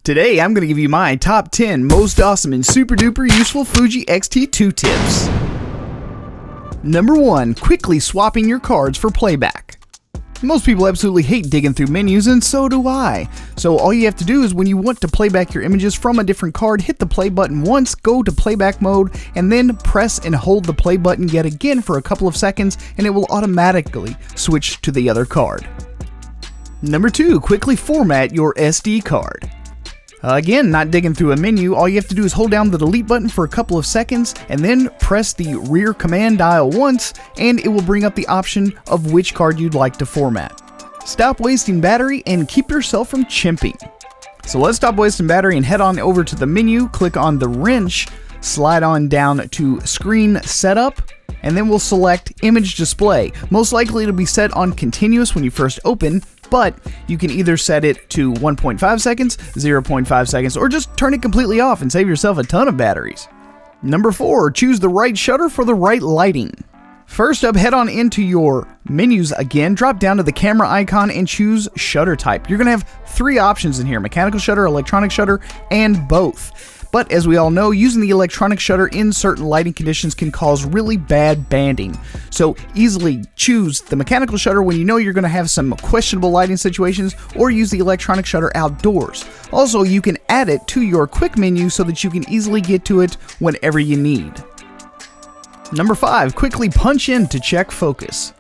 Today I'm going to give you my top 10 most awesome and super duper useful Fuji X-T2 tips. Number 1. Quickly swapping your cards for playback. Most people absolutely hate digging through menus, and so do I. So all you have to do is when you want to play back your images from a different card, hit the play button once, go to playback mode, and then press and hold the play button yet again for a couple of seconds, and it will automatically switch to the other card. Number 2. Quickly format your SD card. Again, not digging through a menu, all you have to do is hold down the delete button for a couple of seconds and then press the rear command dial once, and it will bring up the option of which card you'd like to format. Stop wasting battery and keep yourself from chimping. So let's stop wasting battery and head on over to the menu, click on the wrench, slide on down to screen setup, and then we'll select image display. Most likely it'll be set on continuous when you first open, but you can either set it to 1.5 seconds, 0.5 seconds, or just turn it completely off and save yourself a ton of batteries. Number 4. Choose the right shutter for the right lighting. First up, head on into your menus again, drop down to the camera icon and choose shutter type. You're going to have 3 options in here: mechanical shutter, electronic shutter, and both. But as we all know, using the electronic shutter in certain lighting conditions can cause really bad banding. So easily choose the mechanical shutter when you know you're going to have some questionable lighting situations, or use the electronic shutter outdoors. Also, you can add it to your quick menu so that you can easily get to it whenever you need. Number 5. Quickly punch in to check focus.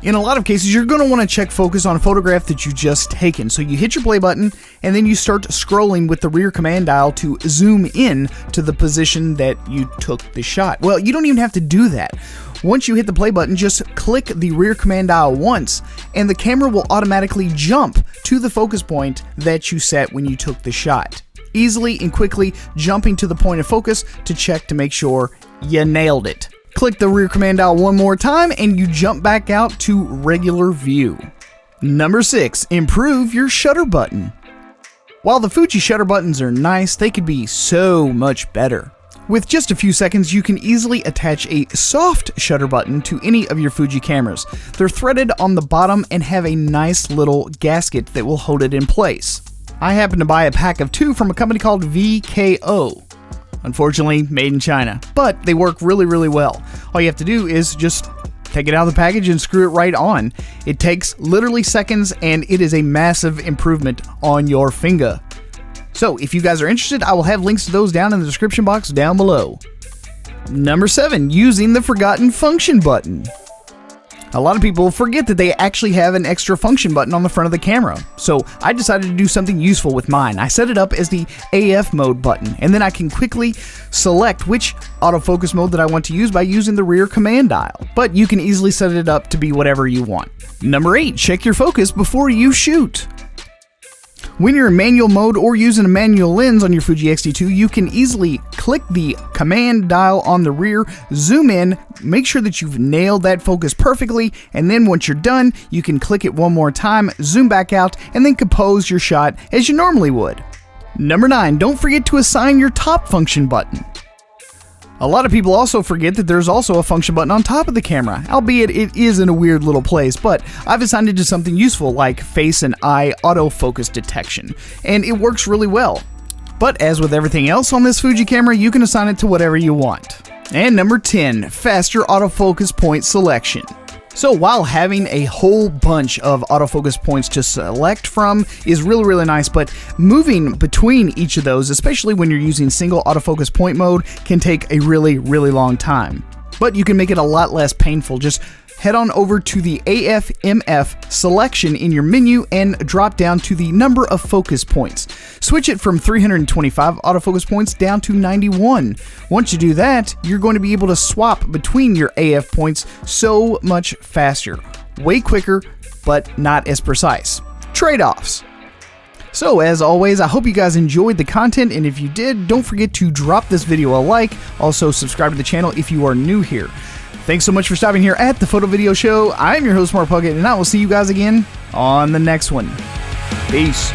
In a lot of cases, you're going to want to check focus on a photograph that you just taken. So you hit your play button and then you start scrolling with the rear command dial to zoom in to the position that you took the shot. Well, you don't even have to do that. Once you hit the play button, just click the rear command dial once and the camera will automatically jump to the focus point that you set when you took the shot. Easily and quickly jumping to the point of focus to check to make sure you nailed it. Click the rear command dial one more time and you jump back out to regular view. Number 6. Improve your shutter button. While the Fuji shutter buttons are nice, they could be so much better. With just a few seconds, you can easily attach a soft shutter button to any of your Fuji cameras. They're threaded on the bottom and have a nice little gasket that will hold it in place. I happen to buy a pack of 2 from a company called VKO. Unfortunately, made in China, but they work really, really well. All you have to do is just take it out of the package and screw it right on. It takes literally seconds, and it is a massive improvement on your finger. So if you guys are interested, I will have links to those down in the description box down below. Number 7. Using the forgotten function button. A lot of people forget that they actually have an extra function button on the front of the camera. So I decided to do something useful with mine. I set it up as the AF mode button, and then I can quickly select which autofocus mode that I want to use by using the rear command dial. But you can easily set it up to be whatever you want. Number 8. Check your focus before you shoot. When you're in manual mode or using a manual lens on your Fuji X-T2, you can easily click the command dial on the rear, zoom in, make sure that you've nailed that focus perfectly, and then once you're done, you can click it one more time, zoom back out, and then compose your shot as you normally would. Number 9. Don't forget to assign your top function button. A lot of people also forget that there's also a function button on top of the camera, albeit it is in a weird little place, but I've assigned it to something useful like face and eye autofocus detection, and it works really well. But as with everything else on this Fuji camera, you can assign it to whatever you want. And number 10. Faster autofocus point selection. So while having a whole bunch of autofocus points to select from is really, really nice, but moving between each of those, especially when you're using single autofocus point mode, can take a really, really long time. But you can make it a lot less painful. Just head on over to the AF/MF selection in your menu and drop down to the number of focus points. Switch it from 325 autofocus points down to 91. Once you do that, you're going to be able to swap between your AF points so much faster. Way quicker, but not as precise. Trade-offs. So as always, I hope you guys enjoyed the content, and if you did, don't forget to drop this video a like. Also subscribe to the channel if you are new here. Thanks so much for stopping here at the Photo Video Show. I'm your host, Mark Puckett, and I will see you guys again on the next one. Peace.